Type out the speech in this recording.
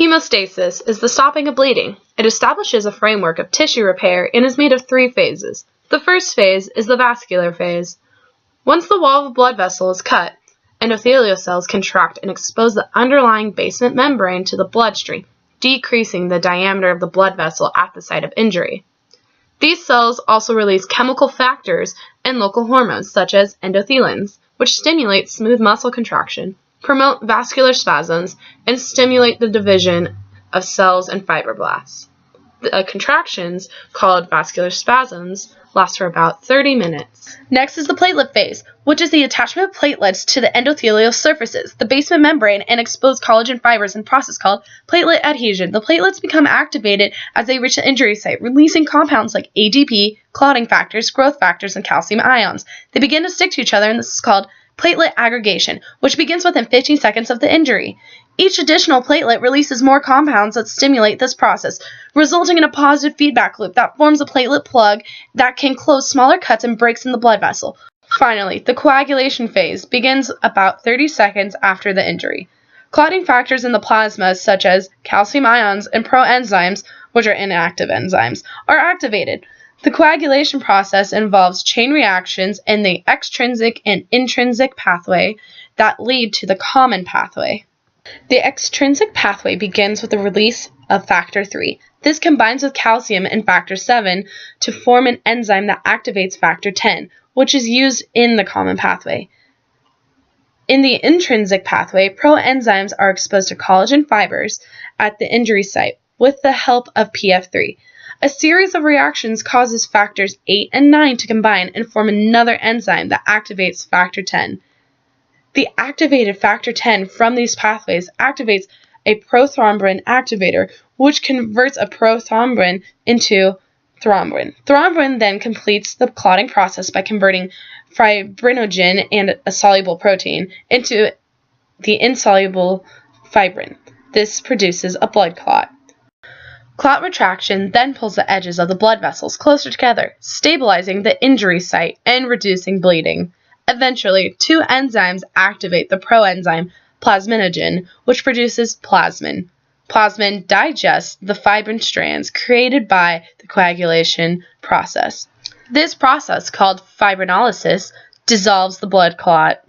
Hemostasis is the stopping of bleeding. It establishes a framework of tissue repair and is made of 3 phases. The first phase is the vascular phase. Once the wall of a blood vessel is cut, endothelial cells contract and expose the underlying basement membrane to the bloodstream, decreasing the diameter of the blood vessel at the site of injury. These cells also release chemical factors and local hormones such as endothelins, which stimulate smooth muscle contraction, promote vascular spasms, and stimulate the division of cells and fibroblasts. The contractions, called vascular spasms, last for about 30 minutes. Next is the platelet phase, which is the attachment of platelets to the endothelial surfaces, the basement membrane, and expose collagen fibers in a process called platelet adhesion. The platelets become activated as they reach the injury site, releasing compounds like ADP, clotting factors, growth factors, and calcium ions. They begin to stick to each other, and this is called platelet aggregation, which begins within 15 seconds of the injury. Each additional platelet releases more compounds that stimulate this process, resulting in a positive feedback loop that forms a platelet plug that can close smaller cuts and breaks in the blood vessel. Finally, the coagulation phase begins about 30 seconds after the injury. Clotting factors in the plasma, such as calcium ions and proenzymes, which are inactive enzymes, are activated. The coagulation process involves chain reactions in the extrinsic and intrinsic pathway that lead to the common pathway. The extrinsic pathway begins with the release of factor 3. This combines with calcium and factor 7 to form an enzyme that activates factor 10, which is used in the common pathway. In the intrinsic pathway, proenzymes are exposed to collagen fibers at the injury site with the help of PF3. A series of reactions causes factors 8 and 9 to combine and form another enzyme that activates factor 10. The activated factor 10 from these pathways activates a prothrombin activator, which converts a prothrombin into thrombin. Thrombin then completes the clotting process by converting fibrinogen and a soluble protein into the insoluble fibrin. This produces a blood clot. Clot retraction then pulls the edges of the blood vessels closer together, stabilizing the injury site and reducing bleeding. Eventually, 2 enzymes activate the proenzyme plasminogen, which produces plasmin. Plasmin digests the fibrin strands created by the coagulation process. This process, called fibrinolysis, dissolves the blood clot.